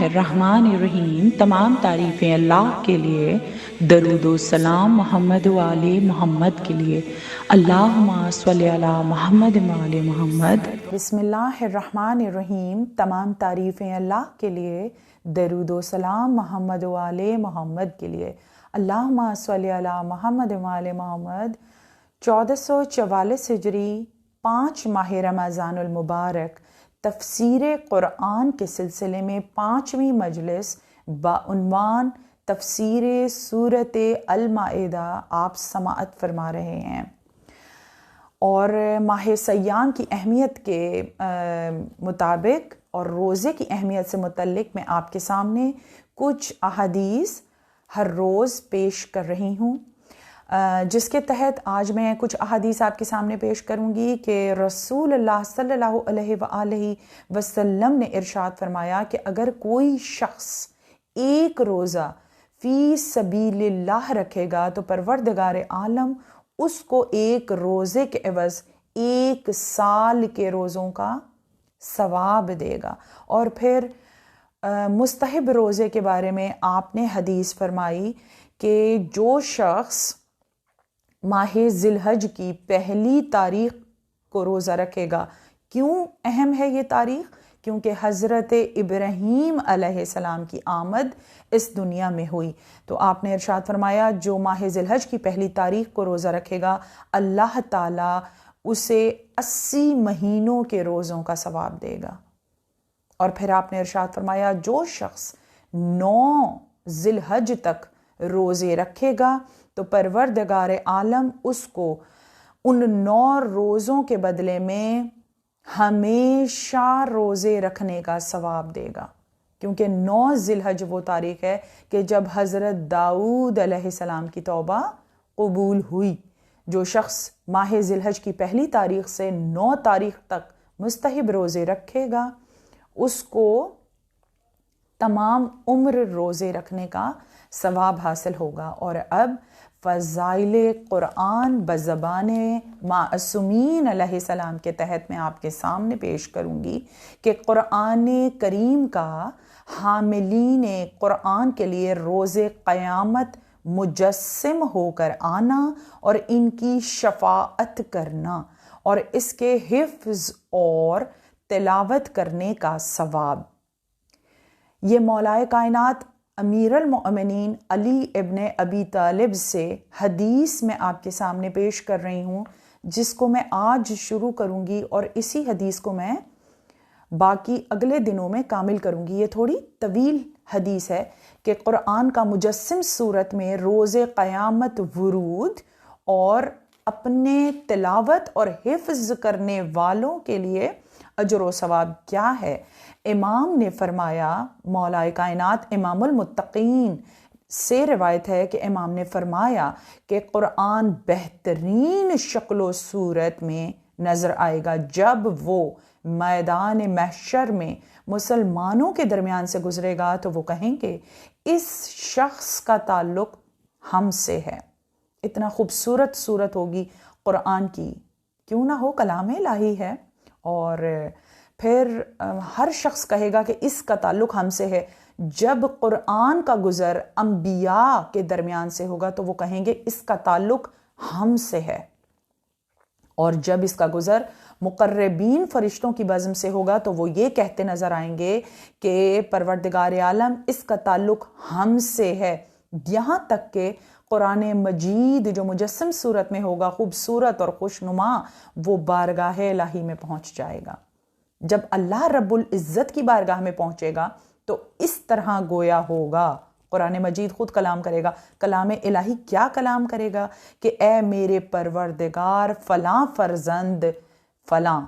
الرحمن الرحیم۔ تمام تعریفیں اللہ کے لیے، درود و سلام محمد و آل محمد کے لیے۔ اللہم صلی علی محمد و آل محمد۔ بسم اللہ الرحمن الرحیم۔ تمام تعریفیں اللہ کے لیے، درود و سلام محمد و آل محمد کے لیے۔ اللہم صلی علی محمد و آل محمد۔ 1444 ہجری 5 ماہ رمضان المبارک تفسیر قرآن کے سلسلے میں 5ویں مجلس بعنوان تفسیر سورۃ المائدہ آپ سماعت فرما رہے ہیں، اور ماہ سیام کی اہمیت کے مطابق اور روزے کی اہمیت سے متعلق میں آپ کے سامنے کچھ احادیث ہر روز پیش کر رہی ہوں، جس کے تحت آج میں کچھ احادیث آپ کے سامنے پیش کروں گی کہ رسول اللہ صلی اللہ علیہ وآلہ وسلم نے ارشاد فرمایا کہ اگر کوئی شخص ایک روزہ فی سبیل اللہ رکھے گا تو پروردگار عالم اس کو ایک روزے کے عوض 1 سال کے روزوں کا ثواب دے گا۔ اور پھر مستحب روزے کے بارے میں آپ نے حدیث فرمائی کہ جو شخص ماہ ذی الحج کی پہلی تاریخ کو روزہ رکھے گا، کیوں اہم ہے یہ تاریخ؟ کیونکہ حضرت ابراہیم علیہ السلام کی آمد اس دنیا میں ہوئی، تو آپ نے ارشاد فرمایا جو ماہ ذی الحج کی پہلی تاریخ کو روزہ رکھے گا اللہ تعالیٰ اسے 80 مہینوں کے روزوں کا ثواب دے گا۔ اور پھر آپ نے ارشاد فرمایا جو شخص 9 ذی الحج تک روزے رکھے گا تو پروردگار عالم اس کو ان 9 روزوں کے بدلے میں ہمیشہ روزے رکھنے کا ثواب دے گا، کیونکہ 9 ذی الحج وہ تاریخ ہے کہ جب حضرت داؤد علیہ السلام کی توبہ قبول ہوئی۔ جو شخص ماہ ذی الحج کی پہلی تاریخ سے 9 تاریخ تک مستحب روزے رکھے گا اس کو تمام عمر روزے رکھنے کا ثواب حاصل ہوگا۔ اور اب فضائل قرآن بزبان معصومین علیہ السلام کے تحت میں آپ کے سامنے پیش کروں گی کہ قرآن کریم کا حاملین قرآن کے لیے روز قیامت مجسم ہو کر آنا اور ان کی شفاعت کرنا اور اس کے حفظ اور تلاوت کرنے کا ثواب۔ یہ مولائے کائنات امیر المؤمنین علی ابن ابی طالب سے حدیث میں آپ کے سامنے پیش کر رہی ہوں، جس کو میں آج شروع کروں گی اور اسی حدیث کو میں باقی اگلے دنوں میں کامل کروں گی۔ یہ تھوڑی طویل حدیث ہے کہ قرآن کا مجسم صورت میں روز قیامت ورود اور اپنے تلاوت اور حفظ کرنے والوں کے لیے اجر و ثواب کیا ہے۔ امام نے فرمایا، مولائے کائنات امام المتقین سے روایت ہے کہ امام نے فرمایا کہ قرآن بہترین شکل و صورت میں نظر آئے گا جب وہ میدان محشر میں مسلمانوں کے درمیان سے گزرے گا تو وہ کہیں گے اس شخص کا تعلق ہم سے ہے۔ اتنا خوبصورت صورت ہوگی قرآن کی، کیوں نہ ہو، کلام الہی ہے، اور پھر ہر شخص کہے گا کہ اس کا تعلق ہم سے ہے۔ جب قرآن کا گزر انبیاء کے درمیان سے ہوگا تو وہ کہیں گے اس کا تعلق ہم سے ہے، اور جب اس کا گزر مقربین فرشتوں کی بزم سے ہوگا تو وہ یہ کہتے نظر آئیں گے کہ پروردگار عالم اس کا تعلق ہم سے ہے، یہاں تک کہ قرآن مجید جو مجسم صورت میں ہوگا خوبصورت اور خوشنما، وہ بارگاہ الہی میں پہنچ جائے گا۔ جب اللہ رب العزت کی بارگاہ میں پہنچے گا تو اس طرح گویا ہوگا، قرآن مجید خود کلام کرے گا۔ کلام الہی کیا کلام کرے گا کہ اے میرے پروردگار، فلاں فرزند فلاں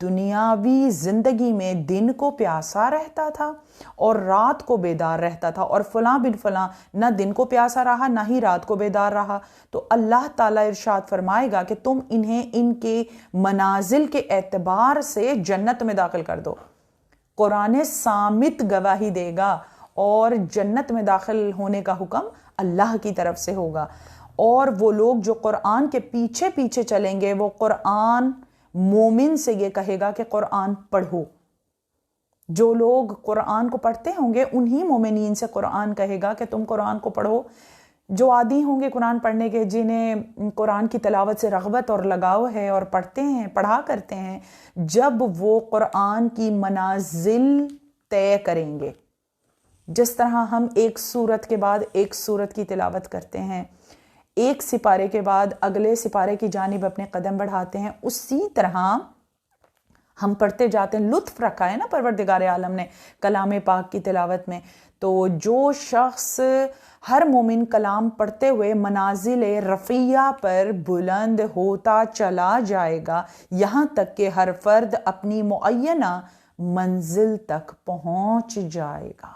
دنیاوی زندگی میں دن کو پیاسا رہتا تھا اور رات کو بیدار رہتا تھا، اور فلاں بن فلاں نہ دن کو پیاسا رہا نہ ہی رات کو بیدار رہا، تو اللہ تعالیٰ ارشاد فرمائے گا کہ تم انہیں ان کے منازل کے اعتبار سے جنت میں داخل کر دو۔ قرآن صامت گواہی دے گا اور جنت میں داخل ہونے کا حکم اللہ کی طرف سے ہوگا، اور وہ لوگ جو قرآن کے پیچھے پیچھے چلیں گے وہ قرآن مومن سے یہ کہے گا کہ قرآن پڑھو، جو لوگ قرآن کو پڑھتے ہوں گے انہی مومنین سے قرآن کہے گا کہ تم قرآن کو پڑھو. جو عادی ہوں گے قرآن پڑھنے کے، جنہیں قرآن کی تلاوت سے رغبت اور لگاؤ ہے اور پڑھتے ہیں، پڑھا کرتے ہیں، جب وہ قرآن کی منازل طے کریں گے، جس طرح ہم ایک سورت کے بعد ایک سورت کی تلاوت کرتے ہیں، ایک سپارے کے بعد اگلے سپارے کی جانب اپنے قدم بڑھاتے ہیں، اسی طرح ہم پڑھتے جاتے ہیں. لطف رکھا ہے نا پروردگار عالم نے کلام پاک کی تلاوت میں. تو جو شخص ہر مومن کلام پڑھتے ہوئے منازل رفیع پر بلند ہوتا چلا جائے گا، یہاں تک کہ ہر فرد اپنی معینہ منزل تک پہنچ جائے گا.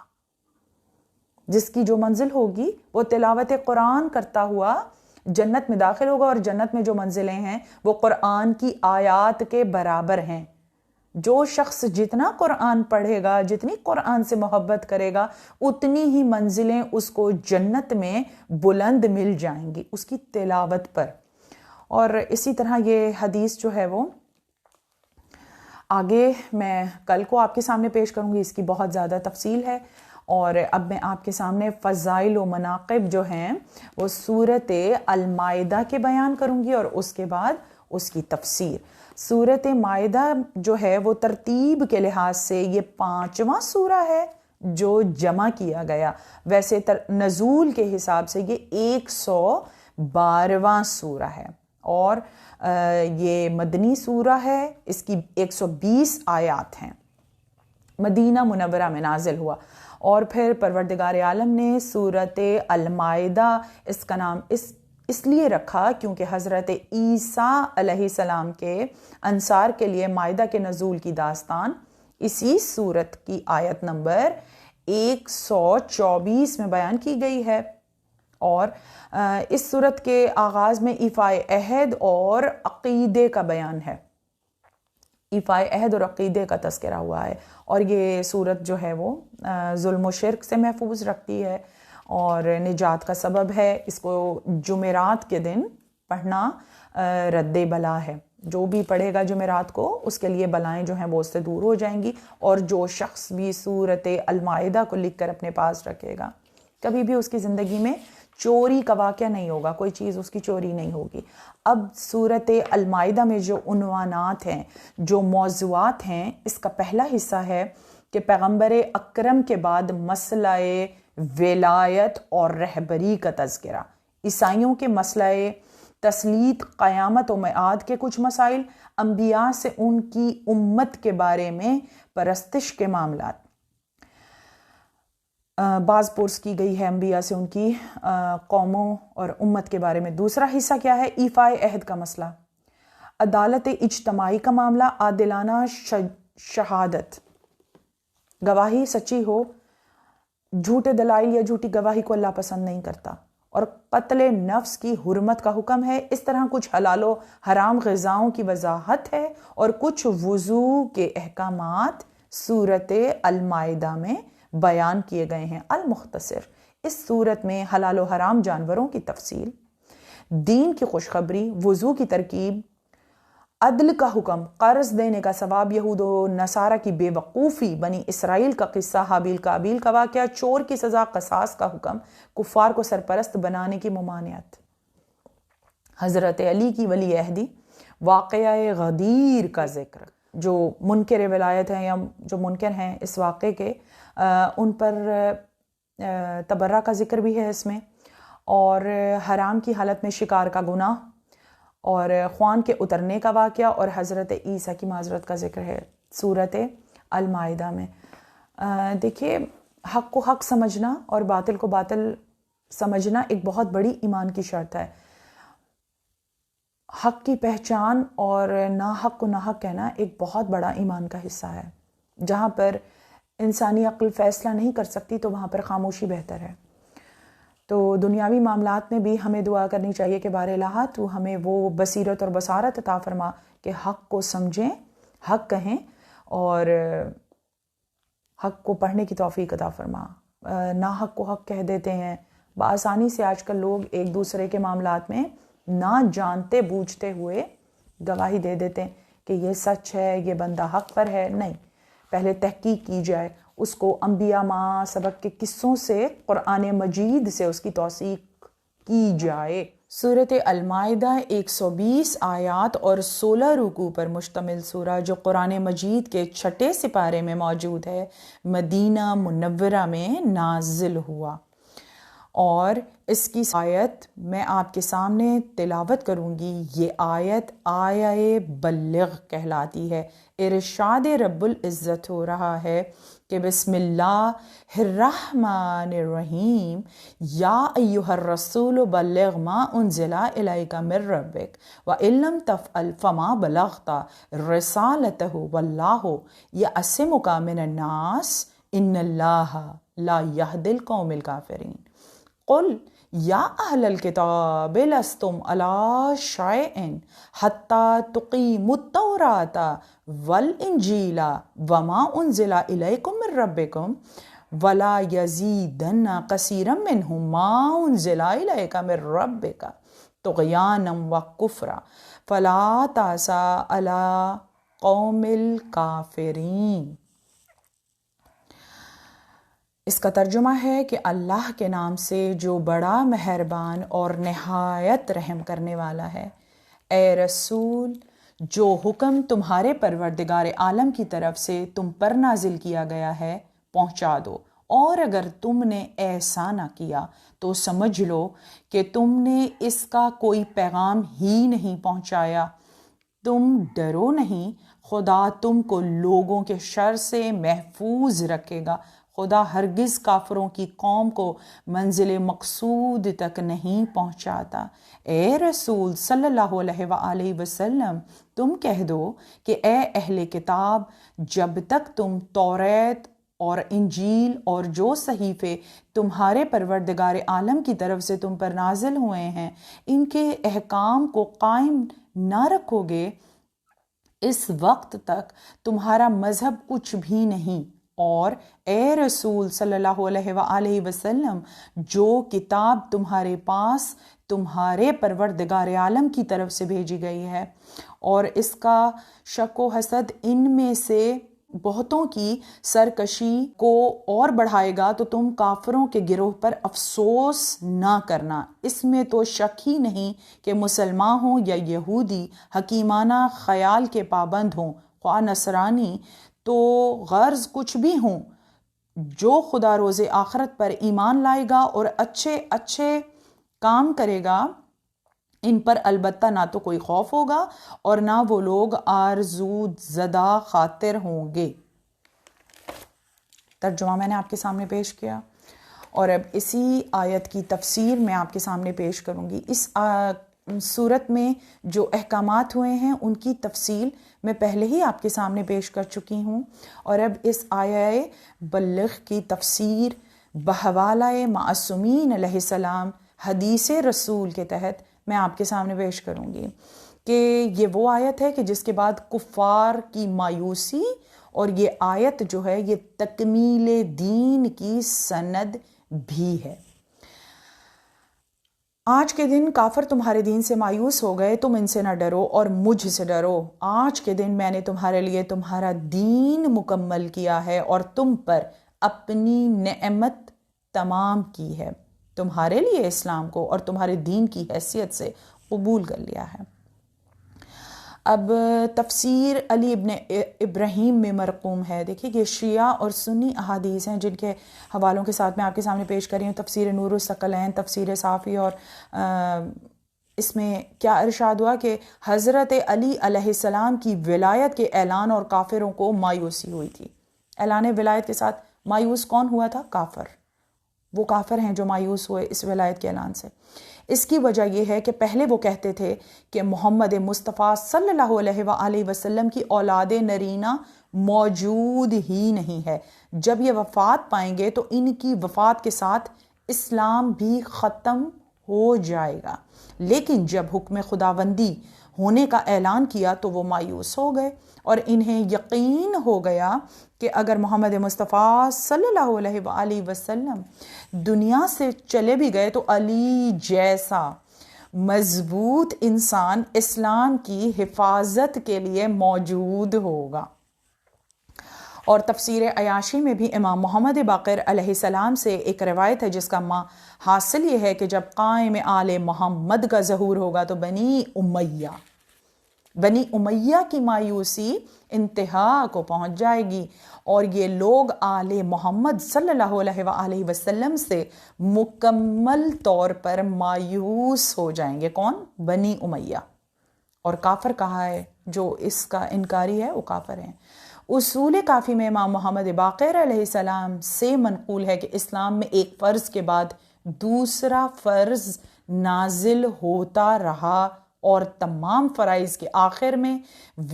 جس کی جو منزل ہوگی وہ تلاوت قرآن کرتا ہوا جنت میں داخل ہوگا، اور جنت میں جو منزلیں ہیں وہ قرآن کی آیات کے برابر ہیں. جو شخص جتنا قرآن پڑھے گا، جتنی قرآن سے محبت کرے گا، اتنی ہی منزلیں اس کو جنت میں بلند مل جائیں گی اس کی تلاوت پر. اور اسی طرح یہ حدیث جو ہے وہ آگے میں کل کو آپ کے سامنے پیش کروں گی، اس کی بہت زیادہ تفصیل ہے. اور اب میں آپ کے سامنے فضائل و مناقب جو ہیں وہ سورت المائدہ کے بیان کروں گی، اور اس کے بعد اس کی تفسیر. سورت مائدہ جو ہے وہ ترتیب کے لحاظ سے یہ 5واں سورہ ہے جو جمع کیا گیا. ویسے نزول کے حساب سے یہ 112واں سورہ ہے، اور یہ مدنی سورہ ہے. اس کی 120 آیات ہیں. مدینہ منورہ میں نازل ہوا. اور پھر پروردگار عالم نے سورت المائدہ اس کا نام اس لیے رکھا کیونکہ حضرت عیسیٰ علیہ السلام کے انصار کے لیے مائدہ کے نزول کی داستان اسی سورت کی آیت نمبر 124 میں بیان کی گئی ہے. اور اس سورت کے آغاز میں ایفاء عہد اور عقیدے کا بیان ہے. ایفاء عہد اور عقیدے کا تذکرہ ہوا ہے. اور یہ سورت جو ہے وہ ظلم و شرک سے محفوظ رکھتی ہے اور نجات کا سبب ہے. اس کو جمعرات کے دن پڑھنا رد بلا ہے. جو بھی پڑھے گا جمعرات کو اس کے لیے بلائیں جو ہیں وہ اس سے دور ہو جائیں گی. اور جو شخص بھی سورت المائدہ کو لکھ کر اپنے پاس رکھے گا، کبھی بھی اس کی زندگی میں چوری کا واقعہ نہیں ہوگا، کوئی چیز اس کی چوری نہیں ہوگی. اب سورت المائدہ میں جو عنوانات ہیں، جو موضوعات ہیں، اس کا پہلا حصہ ہے کہ پیغمبر اکرم کے بعد مسئلہ ولایت اور رہبری کا تذکرہ، عیسائیوں کے مسئلہ تسلیط، قیامت و معاد کے کچھ مسائل، انبیاء سے ان کی امت کے بارے میں پرستش کے معاملات، بعض پرس کی گئی ہے انبیاء سے ان کی قوموں اور امت کے بارے میں. دوسرا حصہ کیا ہے؟ ایفاء عہد کا مسئلہ، عدالت اجتماعی کا معاملہ، عادلانہ شہادت، گواہی سچی ہو، جھوٹے دلائل یا جھوٹی گواہی کو اللہ پسند نہیں کرتا، اور قتل نفس کی حرمت کا حکم ہے. اس طرح کچھ حلال و حرام غذاؤں کی وضاحت ہے اور کچھ وضو کے احکامات سورت المائدہ میں بیان کیے گئے ہیں. المختصر، اس سورت میں حلال و حرام جانوروں کی تفصیل، دین کی خوشخبری، وضو کی ترکیب، عدل کا حکم، قرض دینے کا ثواب، یہود و نصارہ کی بے وقوفی، بنی اسرائیل کا قصہ، حابیل قابیل کا واقعہ، چور کی سزا، قصاص کا حکم، کفار کو سرپرست بنانے کی ممانعت، حضرت علی کی ولی عہدی، واقعہ غدیر کا ذکر. جو منکر ولایت ہیں یا جو منکر ہیں اس واقعے کے، ان پر تبرہ کا ذکر بھی ہے اس میں، اور حرام کی حالت میں شکار کا گناہ، اور خوان کے اترنے کا واقعہ، اور حضرت عیسیٰ کی معذرت کا ذکر ہے سورت المائدہ میں. دیکھیے، حق کو حق سمجھنا اور باطل کو باطل سمجھنا ایک بہت بڑی ایمان کی شرط ہے. حق کی پہچان اور ناحق کو ناحق کہنا ایک بہت بڑا ایمان کا حصہ ہے. جہاں پر انسانی عقل فیصلہ نہیں کر سکتی تو وہاں پر خاموشی بہتر ہے. تو دنیاوی معاملات میں بھی ہمیں دعا کرنی چاہیے کہ بار الہ تو ہمیں وہ بصیرت اور بصارت عطا فرما کہ حق کو سمجھیں، حق کہیں، اور حق کو پڑھنے کی توفیق عطا فرما. ناحق کو حق کہہ دیتے ہیں بآسانی سے. آج کل لوگ ایک دوسرے کے معاملات میں نہ جانتے بوجھتے ہوئے گواہی دے دیتے ہیں کہ یہ سچ ہے، یہ بندہ حق پر ہے. نہیں، پہلے تحقیق کی جائے، اس کو انبیاء ما سبق کے قصوں سے، قرآن مجید سے اس کی توثیق کی جائے۔ سورۃ المائدہ 120 آیات اور 16 رکوع پر مشتمل سورہ، جو قرآن مجید کے 6 سپارے میں موجود ہے، مدینہ منورہ میں نازل ہوا، اور اس کی آیت میں آپ کے سامنے تلاوت کروں گی۔ یہ آیت آیہ بلغ کہلاتی ہے۔ ارشاد رب العزت ہو رہا ہے کہ بسم اللہ الرحمن الرحیم، یا ایہا الرسول بلغ ما انزل الیک من ربک وان لم تفعل فما بلغت رسالتہ واللہ یعصمک من الناس ان اللہ لا یہدی القوم الکافرین۔ قل یا اہل الکتاب لستم علی شیء حتی تقیموا التوراۃ والانجیل وما انزل الیکم من ربکم ولا یزیدن کثیرا منہم ما انزل الیک من ربک طغیانا وکفرا فلا تأس علی قوم الکافرین۔ اس کا ترجمہ ہے کہ اللہ کے نام سے جو بڑا مہربان اور نہایت رحم کرنے والا ہے۔ اے رسول، جو حکم تمہارے پروردگار عالم کی طرف سے تم پر نازل کیا گیا ہے پہنچا دو، اور اگر تم نے ایسا نہ کیا تو سمجھ لو کہ تم نے اس کا کوئی پیغام ہی نہیں پہنچایا۔ تم ڈرو نہیں، خدا تم کو لوگوں کے شر سے محفوظ رکھے گا۔ خدا ہرگز کافروں کی قوم کو منزل مقصود تک نہیں پہنچاتا۔ اے رسول صلی اللہ علیہ وآلہ وسلم، تم کہہ دو کہ اے اہل کتاب، جب تک تم توریت اور انجیل اور جو صحیفے تمہارے پروردگار عالم کی طرف سے تم پر نازل ہوئے ہیں ان کے احکام کو قائم نہ رکھو گے، اس وقت تک تمہارا مذہب کچھ بھی نہیں۔ اور اے رسول صلی اللہ علیہ وآلہ وسلم، جو کتاب تمہارے پاس تمہارے پروردگار عالم کی طرف سے بھیجی گئی ہے، اور اس کا شک و حسد ان میں سے بہتوں کی سرکشی کو اور بڑھائے گا تو تم کافروں کے گروہ پر افسوس نہ کرنا۔ اس میں تو شک ہی نہیں کہ مسلمان ہوں یا یہودی حکیمانہ خیال کے پابند ہوں، خواہ نصرانی تو غرض کچھ بھی ہوں، جو خدا روز آخرت پر ایمان لائے گا اور اچھے اچھے کام کرے گا، ان پر البتہ نہ تو کوئی خوف ہوگا اور نہ وہ لوگ آرزود زدہ خاطر ہوں گے۔ ترجمہ میں نے آپ کے سامنے پیش کیا، اور اب اسی آیت کی تفسیر میں آپ کے سامنے پیش کروں گی۔ اس صورت میں جو احکامات ہوئے ہیں ان کی تفصیل میں پہلے ہی آپ کے سامنے پیش کر چکی ہوں، اور اب اس آیہ بلغ کی تفسیر بحوالہ معصومین علیہ السلام حدیث رسول کے تحت میں آپ کے سامنے پیش کروں گی کہ یہ وہ آیت ہے کہ جس کے بعد کفار کی مایوسی، اور یہ آیت جو ہے یہ تکمیل دین کی سند بھی ہے۔ آج کے دن کافر تمہارے دین سے مایوس ہو گئے، تم ان سے نہ ڈرو اور مجھ سے ڈرو۔ آج کے دن میں نے تمہارے لیے تمہارا دین مکمل کیا ہے اور تم پر اپنی نعمت تمام کی ہے، تمہارے لیے اسلام کو اور تمہارے دین کی حیثیت سے قبول کر لیا ہے۔ اب تفسیر علی ابن ابراہیم میں مرقوم ہے۔ دیکھیے یہ شیعہ اور سنی احادیث ہیں جن کے حوالوں کے ساتھ میں آپ کے سامنے پیش کر رہی ہوں۔ تفسیر نور الثقلین، تفسیر صافی، اور اس میں کیا ارشاد ہوا کہ حضرت علی علیہ السلام کی ولایت کے اعلان اور کافروں کو مایوسی ہوئی تھی۔ اعلان ولایت کے ساتھ مایوس کون ہوا تھا؟ کافر۔ وہ کافر ہیں جو مایوس ہوئے اس ولایت کے اعلان سے۔ اس کی وجہ یہ ہے کہ پہلے وہ کہتے تھے کہ محمد مصطفیٰ صلی اللہ علیہ وآلہ وسلم کی اولاد نرینہ موجود ہی نہیں ہے، جب یہ وفات پائیں گے تو ان کی وفات کے ساتھ اسلام بھی ختم ہو جائے گا۔ لیکن جب حکم خداوندی ہونے کا اعلان کیا تو وہ مایوس ہو گئے، اور انہیں یقین ہو گیا کہ اگر محمد مصطفیٰ صلی اللہ علیہ وآلہ وسلم دنیا سے چلے بھی گئے تو علی جیسا مضبوط انسان اسلام کی حفاظت کے لیے موجود ہوگا۔ اور تفسیر عیاشی میں بھی امام محمد باقر علیہ السلام سے ایک روایت ہے جس کا حاصل یہ ہے کہ جب قائم آل محمد کا ظہور ہوگا تو بنی امیہ کی مایوسی انتہا کو پہنچ جائے گی، اور یہ لوگ آل محمد صلی اللہ علیہ وآلہ وسلم سے مکمل طور پر مایوس ہو جائیں گے۔ کون؟ بنی امیہ۔ اور کافر کہا ہے، جو اس کا انکاری ہے وہ کافر ہیں۔ اصول کافی میں امام محمد باقر علیہ السلام سے منقول ہے کہ اسلام میں ایک فرض کے بعد دوسرا فرض نازل ہوتا رہا، اور تمام فرائض کے آخر میں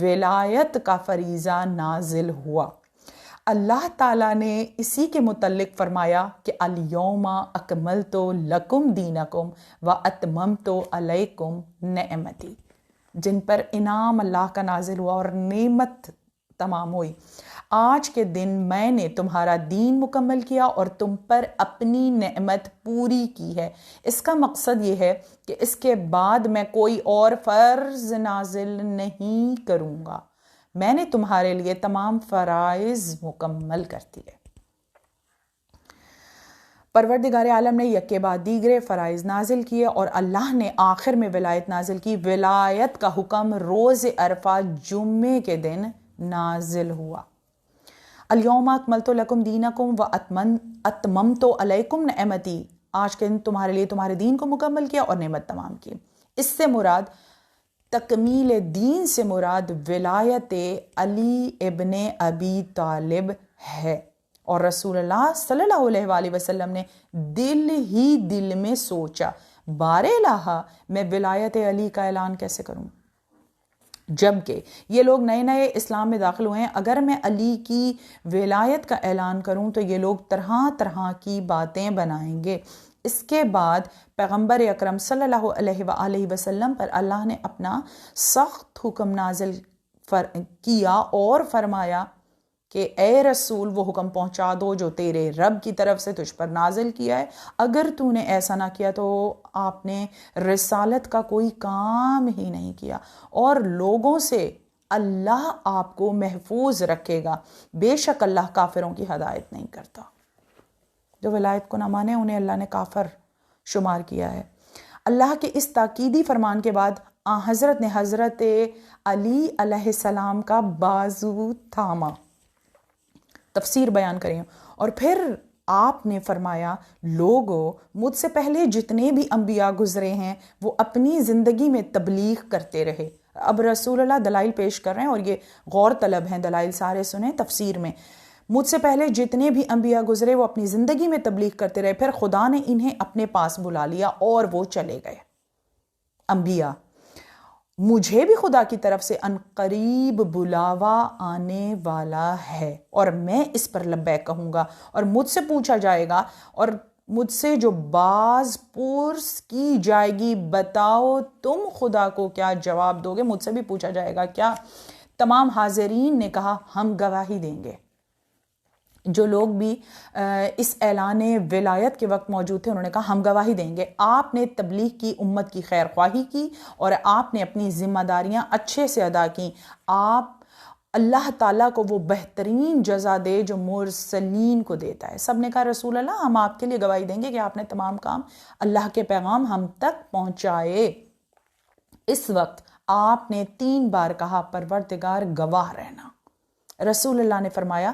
ولایت کا فریضہ نازل ہوا۔ اللہ تعالیٰ نے اسی کے متعلق فرمایا کہ الیوم اکملت لکم دینکم واتممت علیکم نعمتی، جن پر انعام اللہ کا نازل ہوا اور نعمت تمام ہوئی۔ آج کے دن میں نے تمہارا دین مکمل کیا اور تم پر اپنی نعمت پوری کی ہے۔ اس کا مقصد یہ ہے کہ اس کے بعد میں کوئی اور فرض نازل نہیں کروں گا، میں نے تمہارے لیے تمام فرائض مکمل کر دیے۔ پروردگار عالم نے یک کے بعد دیگرے فرائض نازل کیے اور اللہ نے آخر میں ولایت نازل کی۔ ولایت کا حکم روز عرفہ جمعے کے دن نازل ہوا۔ الیوم اکملت لکم دینکم واتممت علیکم نعمتی، آج کے دن تمہارے لیے تمہارے دین کو مکمل کیا اور نعمت تمام کی۔ اس سے مراد تکمیل دین سے مراد ولایت علی ابن ابی طالب ہے، اور رسول اللہ صلی اللہ علیہ وآلہ وسلم نے دل ہی دل میں سوچا، بار الہ میں ولایت علی کا اعلان کیسے کروں، جبکہ یہ لوگ نئے نئے اسلام میں داخل ہوئے ہیں۔ اگر میں علی کی ولایت کا اعلان کروں تو یہ لوگ طرح طرح کی باتیں بنائیں گے۔ اس کے بعد پیغمبر اکرم صلی اللہ علیہ وآلہ وسلم پر اللہ نے اپنا سخت حکم نازل کیا اور فرمایا کہ اے رسول وہ حکم پہنچا دو جو تیرے رب کی طرف سے تجھ پر نازل کیا ہے، اگر تو نے ایسا نہ کیا تو آپ نے رسالت کا کوئی کام ہی نہیں کیا، اور لوگوں سے اللہ آپ کو محفوظ رکھے گا، بے شک اللہ کافروں کی ہدایت نہیں کرتا۔ جو ولایت کو نہ مانے انہیں اللہ نے کافر شمار کیا ہے۔ اللہ کے اس تاکیدی فرمان کے بعد حضرت نے حضرت علی علیہ السلام کا بازو تھاما، تفسیر بیان کریں، اور پھر آپ نے فرمایا، لوگو مجھ سے پہلے جتنے بھی انبیاء گزرے ہیں وہ اپنی زندگی میں تبلیغ کرتے رہے۔ اب رسول اللہ دلائل پیش کر رہے ہیں اور یہ غور طلب ہیں، دلائل سارے سنیں تفسیر میں۔ مجھ سے پہلے جتنے بھی انبیاء گزرے وہ اپنی زندگی میں تبلیغ کرتے رہے، پھر خدا نے انہیں اپنے پاس بلا لیا اور وہ چلے گئے انبیاء۔ مجھے بھی خدا کی طرف سے عنقریب بلاوا آنے والا ہے، اور میں اس پر لبیک کہوں گا، اور مجھ سے پوچھا جائے گا، اور مجھ سے جو باز پرس کی جائے گی، بتاؤ تم خدا کو کیا جواب دو گے؟ مجھ سے بھی پوچھا جائے گا کیا؟ تمام حاضرین نے کہا ہم گواہی دیں گے۔ جو لوگ بھی اس اعلان ولایت کے وقت موجود تھے انہوں نے کہا ہم گواہی دیں گے۔ آپ نے تبلیغ کی، امت کی خیر خواہی کی، اور آپ نے اپنی ذمہ داریاں اچھے سے ادا کی۔ آپ اللہ تعالیٰ کو وہ بہترین جزا دے جو مرسلین کو دیتا ہے۔ سب نے کہا رسول اللہ ہم آپ کے لیے گواہی دیں گے کہ آپ نے تمام کام اللہ کے پیغام ہم تک پہنچائے۔ اس وقت آپ نے 3 بار کہا پروردگار گواہ رہنا۔ رسول اللہ نے فرمایا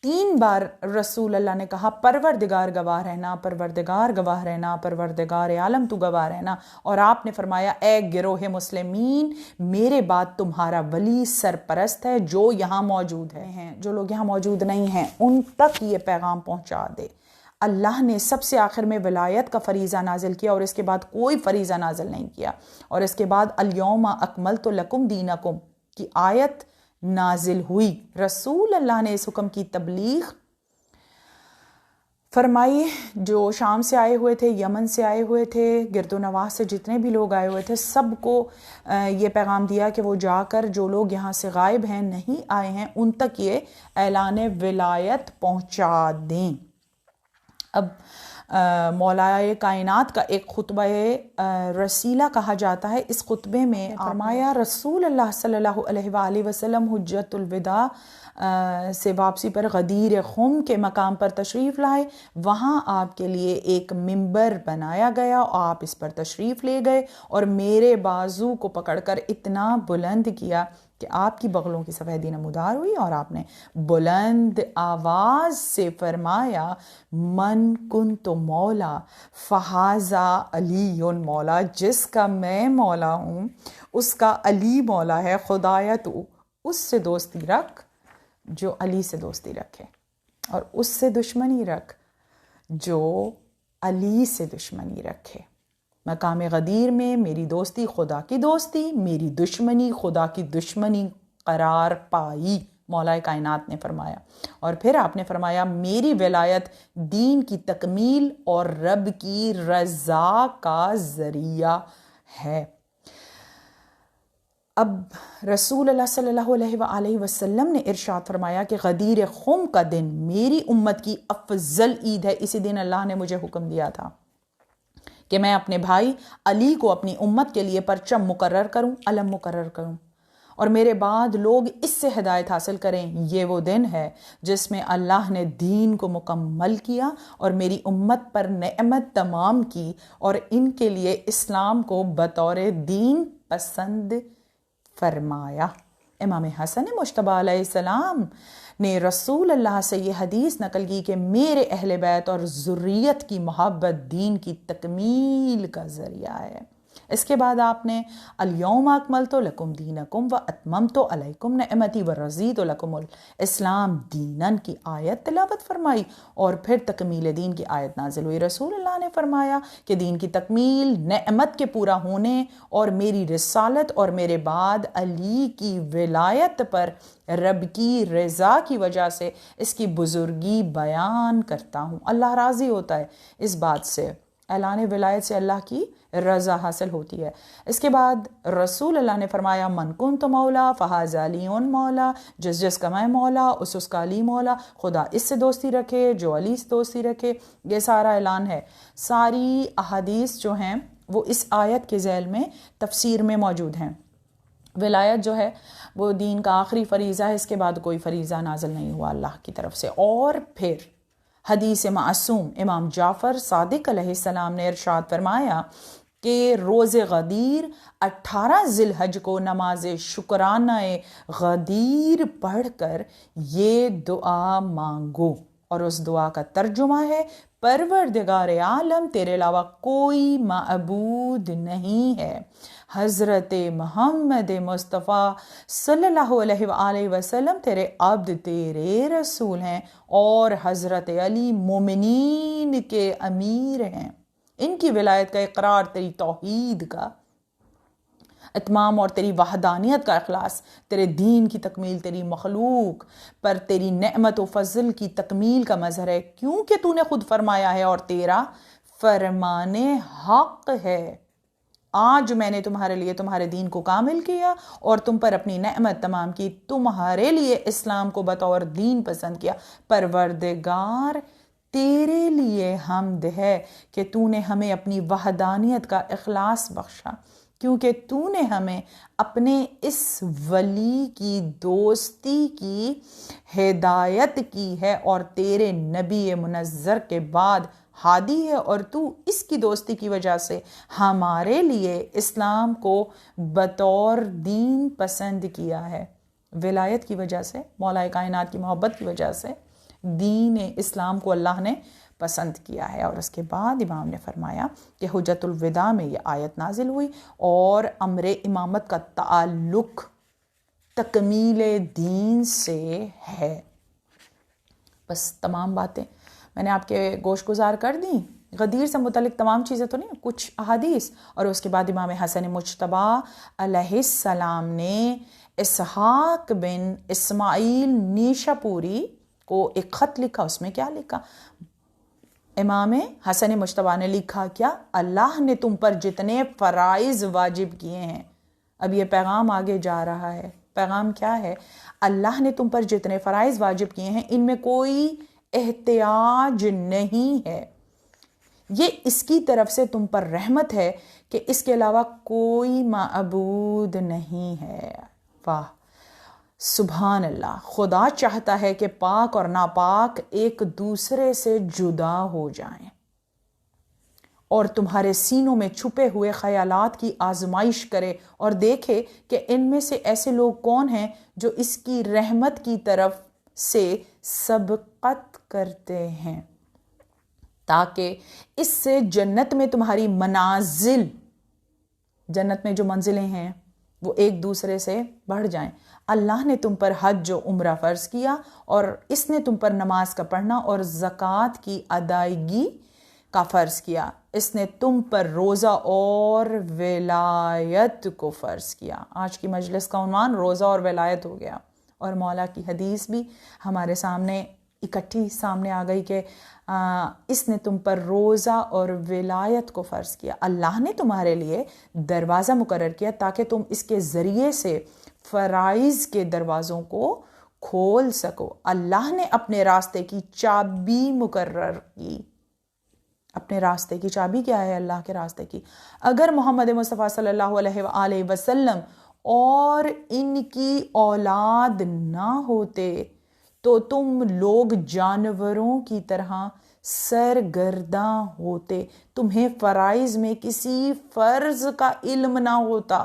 3 بار رسول اللہ نے کہا پروردگار گواہ رہنا، پروردگار گواہ رہنا، پروردگار عالم تو گواہ رہنا، اور آپ نے فرمایا اے گروہ مسلمین میرے بعد تمہارا ولی سرپرست ہے جو یہاں موجود ہیں، جو لوگ یہاں موجود نہیں ہیں ان تک یہ پیغام پہنچا دے۔ اللہ نے سب سے آخر میں ولایت کا فریضہ نازل کیا اور اس کے بعد کوئی فریضہ نازل نہیں کیا، اور اس کے بعد الیوم اکملت لکم دینکم کی آیت نازل ہوئی۔ رسول اللہ نے اس حکم کی تبلیغ فرمائی۔ جو شام سے آئے ہوئے تھے، یمن سے آئے ہوئے تھے، گرد و نواح سے جتنے بھی لوگ آئے ہوئے تھے، سب کو یہ پیغام دیا کہ وہ جا کر جو لوگ یہاں سے غائب ہیں، نہیں آئے ہیں، ان تک یہ اعلان ولایت پہنچا دیں۔ اب مولائے کائنات کا ایک خطبہ رسیلہ کہا جاتا ہے۔ اس خطبے میں فرمایا رسول اللہ صلی اللہ علیہ وآلہ وسلم حجت الوداع سے واپسی پر غدیر خم کے مقام پر تشریف لائے۔ وہاں آپ کے لیے ایک ممبر بنایا گیا اور آپ اس پر تشریف لے گئے اور میرے بازو کو پکڑ کر اتنا بلند کیا کہ آپ کی بغلوں کی سفیدی نمودار ہوئی، اور آپ نے بلند آواز سے فرمایا من کنت مولا فہذا علی مولا، جس کا میں مولا ہوں اس کا علی مولا ہے، خدایا تو اس سے دوستی رکھ جو علی سے دوستی رکھے، اور اس سے دشمنی رکھ جو علی سے دشمنی رکھے۔ مقام غدیر میں میری دوستی خدا کی دوستی، میری دشمنی خدا کی دشمنی قرار پائی، مولا کائنات نے فرمایا۔ اور پھر آپ نے فرمایا میری ولایت دین کی تکمیل اور رب کی رضا کا ذریعہ ہے۔ اب رسول اللہ صلی اللہ علیہ وآلہ وسلم نے ارشاد فرمایا کہ غدیر خم کا دن میری امت کی افضل عید ہے۔ اسی دن اللہ نے مجھے حکم دیا تھا کہ میں اپنے بھائی علی کو اپنی امت کے لیے پرچم مقرر کروں، علم مقرر کروں، اور میرے بعد لوگ اس سے ہدایت حاصل کریں۔ یہ وہ دن ہے جس میں اللہ نے دین کو مکمل کیا اور میری امت پر نعمت تمام کی اور ان کے لیے اسلام کو بطور دین پسند فرمایا۔ امام حسن مجتبی علیہ السلام نے رسول اللہ سے یہ حدیث نقل کی کہ میرے اہل بیت اور ذریت کی محبت دین کی تکمیل کا ذریعہ ہے۔ اس کے بعد آپ نے الیوم اکملت لکم دینکم و اتممت علیکم نعمتی و رضیت لکم الاسلام دینن کی آیت تلاوت فرمائی، اور پھر تکمیل دین کی آیت نازل ہوئی۔ رسول اللہ نے فرمایا کہ دین کی تکمیل نعمت کے پورا ہونے اور میری رسالت اور میرے بعد علی کی ولایت پر رب کی رضا کی وجہ سے اس کی بزرگی بیان کرتا ہوں۔ اللہ راضی ہوتا ہے اس بات سے، اعلان ولایت سے اللہ کی رضا حاصل ہوتی ہے۔ اس کے بعد رسول اللہ نے فرمایا من کنت مولا فہذا علی مولا، جس کا میں مولا اس کا علی مولا، خدا اس سے دوستی رکھے جو علی سے دوستی رکھے۔ یہ سارا اعلان ہے۔ ساری احادیث جو ہیں وہ اس آیت کے ذیل میں تفسیر میں موجود ہیں۔ ولایت جو ہے وہ دین کا آخری فریضہ ہے، اس کے بعد کوئی فریضہ نازل نہیں ہوا اللہ کی طرف سے۔ اور پھر حدیث معصوم امام جعفر صادق علیہ السلام نے ارشاد فرمایا کہ روز غدیر 18 ذی الحج کو نماز شکرانہ غدیر پڑھ کر یہ دعا مانگو، اور اس دعا کا ترجمہ ہے پروردگار عالم تیرے علاوہ کوئی معبود نہیں ہے، حضرت محمد مصطفیٰ صلی اللہ علیہ وآلہ وسلم تیرے عبد تیرے رسول ہیں، اور حضرت علی مومنین کے امیر ہیں۔ ان کی ولایت کا اقرار تیری توحید کا اتمام اور تیری وحدانیت کا اخلاص، تیرے دین کی تکمیل، تیری مخلوق پر تیری نعمت و فضل کی تکمیل کا مظہر ہے، کیونکہ تو نے خود فرمایا ہے اور تیرا فرمان حق ہے، آج میں نے تمہارے لیے تمہارے دین کو کامل کیا اور تم پر اپنی نعمت تمام کی، تمہارے لیے اسلام کو بطور دین پسند کیا۔ پروردگار تیرے لیے حمد ہے کہ تو نے ہمیں اپنی وحدانیت کا اخلاص بخشا، کیونکہ تو نے ہمیں اپنے اس ولی کی دوستی کی ہدایت کی ہے اور تیرے نبی منظر کے بعد ہادی ہے، اور تو اس کی دوستی کی وجہ سے ہمارے لیے اسلام کو بطور دین پسند کیا ہے۔ ولایت کی وجہ سے، مولا کائنات کی محبت کی وجہ سے دین اسلام کو اللہ نے پسند کیا ہے۔ اور اس کے بعد امام نے فرمایا کہ حجت الوداع میں یہ آیت نازل ہوئی اور امر امامت کا تعلق تکمیل دین سے ہے۔ بس تمام باتیں میں نے آپ کے گوش گزار کر دیں، غدیر سے متعلق تمام چیزیں تو نہیں، کچھ احادیث، اور اس کے بعد امام حسن مجتبی علیہ السلام نے اسحاق بن اسماعیل نیشا پوری کو ایک خط لکھا۔ اس میں کیا لکھا؟ امام حسن مجتبی نے لکھا کیا؟ اللہ نے تم پر جتنے فرائض واجب کیے ہیں، اب یہ پیغام آگے جا رہا ہے۔ پیغام کیا ہے؟ اللہ نے تم پر جتنے فرائض واجب کیے ہیں ان میں کوئی احتیاج نہیں ہے یہ اس کی طرف سے تم پر رحمت ہے کہ اس کے علاوہ کوئی معبود نہیں ہے۔ واہ، سبحان اللہ۔ خدا چاہتا ہے کہ پاک اور ناپاک ایک دوسرے سے جدا ہو جائیں اور تمہارے سینوں میں چھپے ہوئے خیالات کی آزمائش کرے اور دیکھے کہ ان میں سے ایسے لوگ کون ہیں جو اس کی رحمت کی طرف سے سبقت کرتے ہیں، تاکہ اس سے جنت میں تمہاری منازل، جنت میں جو منزلیں ہیں وہ ایک دوسرے سے بڑھ جائیں۔ اللہ نے تم پر حج و عمرہ فرض کیا اور اس نے تم پر نماز کا پڑھنا اور زکوٰۃ کی ادائیگی کا فرض کیا۔ اس نے تم پر روزہ اور ولایت کو فرض کیا۔ آج کی مجلس کا عنوان روزہ اور ولایت ہو گیا، اور مولا کی حدیث بھی ہمارے سامنے اکٹھی سامنے آ گئی کہ اس نے تم پر روزہ اور ولایت کو فرض کیا۔ اللہ نے تمہارے لیے دروازہ مقرر کیا تاکہ تم اس کے ذریعے سے فرائض کے دروازوں کو کھول سکو۔ اللہ نے اپنے راستے کی چابی مقرر کی۔ اپنے راستے کی چابی کیا ہے؟ اللہ کے راستے کی۔ اگر محمد مصطفیٰ صلی اللہ علیہ وآلہ وسلم اور ان کی اولاد نہ ہوتے تو تم لوگ جانوروں کی طرح سرگرداں ہوتے، تمہیں فرائض میں کسی فرض کا علم نہ ہوتا۔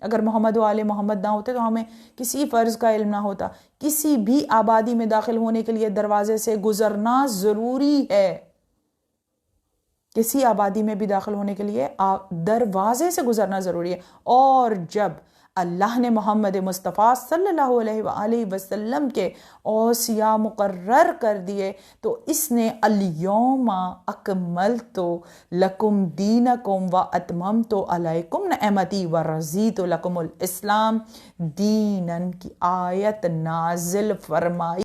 اگر محمد و آل محمد نہ ہوتے تو ہمیں کسی فرض کا علم نہ ہوتا۔ کسی بھی آبادی میں داخل ہونے کے لیے دروازے سے گزرنا ضروری ہے۔ کسی آبادی میں بھی داخل ہونے کے لیے دروازے سے گزرنا ضروری ہے۔ اور جب اللہ نے محمد مصطفیٰ صلی اللہ علیہ وآلہ وسلم کے اوصیاء مقرر کر دیے تو اس نے الیوم اکملت لکم دینکم واتممت علیکم نعمتی ورضیت لکم الاسلام دینا کی آیت نازل فرمائی۔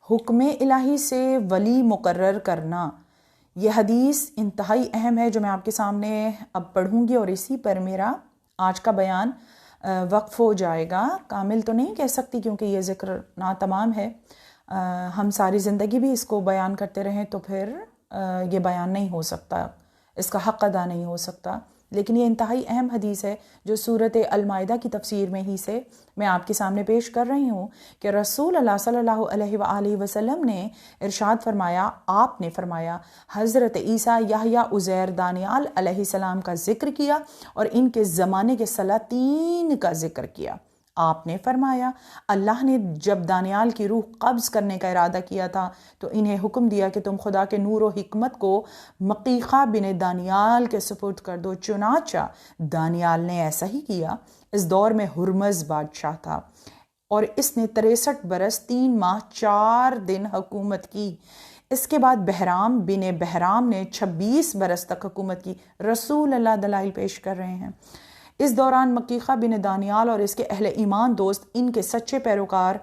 حکم الہی سے ولی مقرر کرنا، یہ حدیث انتہائی اہم ہے جو میں آپ کے سامنے اب پڑھوں گی، اور اسی پر میرا آج کا بیان وقف ہو جائے گا۔ کامل تو نہیں کہہ سکتی کیونکہ یہ ذکر ناتمام ہے، ہم ساری زندگی بھی اس کو بیان کرتے رہیں تو پھر یہ بیان نہیں ہو سکتا، اس کا حق ادا نہیں ہو سکتا۔ لیکن یہ انتہائی اہم حدیث ہے جو سورۃ المائدہ کی تفسیر میں ہی سے میں آپ کے سامنے پیش کر رہی ہوں کہ رسول اللہ صلی اللہ علیہ وآلہ وسلم نے ارشاد فرمایا، آپ نے فرمایا، حضرت عیسیٰ، یحییٰ، عزیر، دانیال علیہ السلام کا ذکر کیا اور ان کے زمانے کے سلاطین کا ذکر کیا۔ آپ نے فرمایا، اللہ نے جب دانیال کی روح قبض کرنے کا ارادہ کیا تھا تو انہیں حکم دیا کہ تم خدا کے نور و حکمت کو مقیقہ بن دانیال کے سپرد کر دو۔ چنانچہ دانیال نے ایسا ہی کیا۔ اس دور میں ہرمز بادشاہ تھا اور اس نے 63 برس 3 ماہ 4 دن حکومت کی۔ اس کے بعد بہرام بن بہرام نے 26 برس تک حکومت کی۔ رسول اللہ دلائل پیش کر رہے ہیں۔ اس دوران مقیقہ بن دانیال اور اس کے اہل ایمان دوست ان کے سچے پیروکار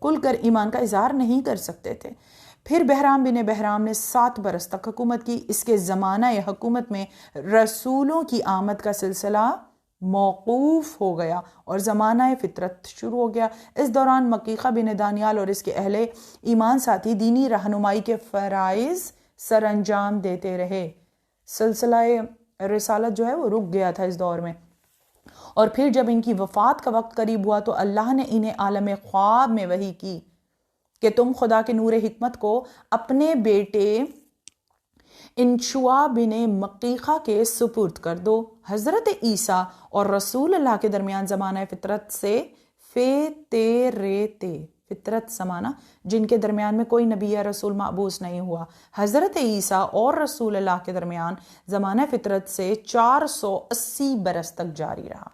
کھل کر ایمان کا اظہار نہیں کر سکتے تھے۔ پھر بہرام بن بہرام نے 7 برس تک حکومت کی۔ اس کے زمانہ حکومت میں رسولوں کی آمد کا سلسلہ موقوف ہو گیا اور زمانہ فطرت شروع ہو گیا۔ اس دوران مقیقہ بن دانیال اور اس کے اہل ایمان ساتھی دینی رہنمائی کے فرائض سر انجام دیتے رہے۔ سلسلہ رسالت جو ہے وہ رک گیا تھا اس دور میں، اور پھر جب ان کی وفات کا وقت قریب ہوا تو اللہ نے انہیں عالم خواب میں وحی کی کہ تم خدا کے نور حکمت کو اپنے بیٹے انشوا بن مقیقہ کے سپرد کر دو۔ حضرت عیسیٰ اور رسول اللہ کے درمیان زمانہ فطرت سے فطرت زمانہ جن کے درمیان میں کوئی نبی یا رسول مبعوث نہیں ہوا۔ حضرت عیسیٰ اور رسول اللہ کے درمیان زمانہ فطرت سے 480 برس تک جاری رہا۔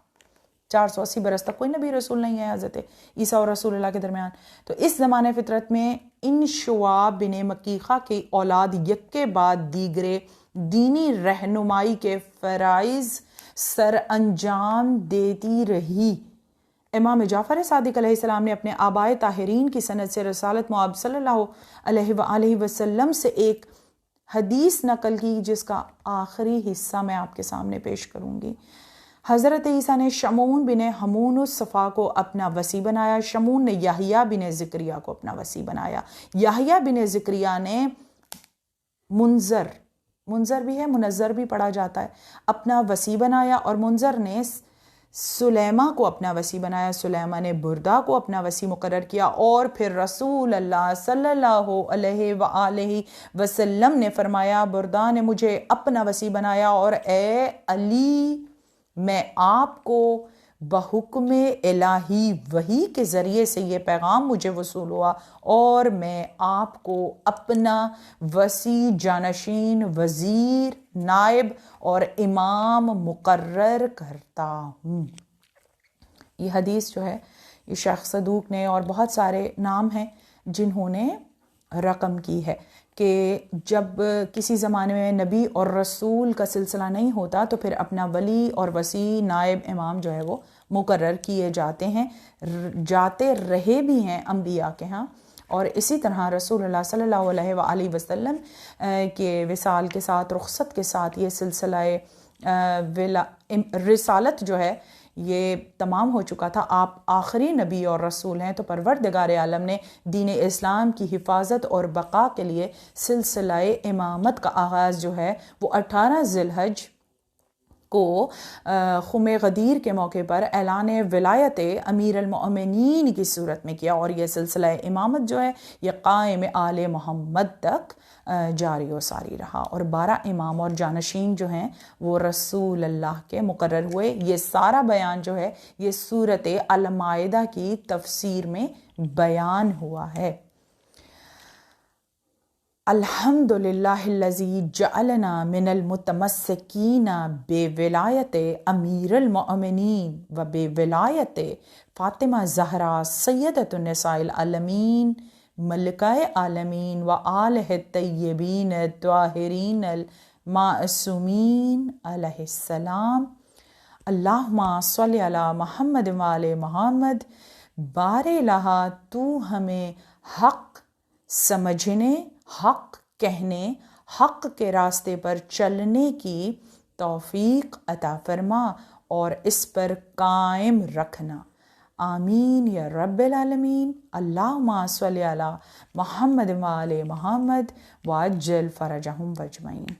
480 برس تک کوئی نبی رسول نہیں ہے حضرت عیسیٰ اور رسول اللہ کے درمیان۔ تو اس زمانہ فطرت میں انشوا بن مقیقہ کی اولاد یک کے بعد دیگرے دینی رہنمائی کے فرائض سر انجام دیتی رہی۔ امام جعفر صادق علیہ السلام نے اپنے آبائے طاہرین کی سند سے رسالت مآب صلی اللہ علیہ وآلہ وسلم سے ایک حدیث نقل کی جس کا آخری حصہ میں آپ کے سامنے پیش کروں گی۔ حضرت عیسیٰ نے شمعون بن حمون الصفا کو اپنا وصی بنایا۔ شمعون نے یحییٰ بن زکریا کو اپنا وصی بنایا۔ یحییٰ بن زکریا نے منذر بھی ہے، منظر بھی پڑھا جاتا ہے، اپنا وصی بنایا، اور منذر نے سلیمہ کو اپنا وصی بنایا، سلیمہ نے بردہ کو اپنا وصی مقرر کیا، اور پھر رسول اللہ صلی اللہ علیہ وآلہ وسلم نے فرمایا بردہ نے مجھے اپنا وصی بنایا، اور اے علی میں آپ کو بحکم الہی وحی کے ذریعے سے یہ پیغام مجھے وصول ہوا، اور میں آپ کو اپنا وصی، جانشین، وزیر، نائب اور امام مقرر کرتا ہوں۔ یہ حدیث جو ہے یہ شیخ صدوق نے اور بہت سارے نام ہیں جنہوں نے رقم کی ہے کہ جب کسی زمانے میں نبی اور رسول کا سلسلہ نہیں ہوتا تو پھر اپنا ولی اور وصی، نائب، امام جو ہے وہ مقرر کیے جاتے ہیں، جاتے رہے بھی ہیں انبیاء کے ہاں۔ اور اسی طرح رسول اللہ صلی اللہ علیہ وآلہ وسلم کے وصال کے ساتھ، رخصت کے ساتھ یہ سلسلہ رسالت جو ہے یہ تمام ہو چکا تھا۔ آپ آخری نبی اور رسول ہیں، تو پروردگار عالم نے دین اسلام کی حفاظت اور بقا کے لیے سلسلہ امامت کا آغاز جو ہے وہ 18 ذی الحج کو خم غدیر کے موقع پر اعلان ولایت امیر المؤمنین کی صورت میں کیا، اور یہ سلسلہ امامت جو ہے یہ قائم آل محمد تک جاری و ساری رہا، اور 12 امام اور جانشین جو ہیں وہ رسول اللہ کے مقرر ہوئے۔ یہ سارا بیان جو ہے یہ سورۃ المائدہ کی تفسیر میں بیان ہوا ہے۔ الحمدللہ الذی جعلنا من المتمسکین بولایت امیر المؤمنین و بولایت فاطمہ زہرا سیدۃ النساء العالمین ملکہ عالمین و آلہ الطیبین الطاہرین المعصومین علیہ السلام۔ اللہم صلی علی محمد و آل محمد۔ بار الہ تو ہمیں حق سمجھنے، حق کہنے، حق کے راستے پر چلنے کی توفیق عطا فرما اور اس پر قائم رکھنا، آمین یا رب العالمین۔ اللہم صلی علی محمد و آل محمد وعجل فرجہم اجمعین۔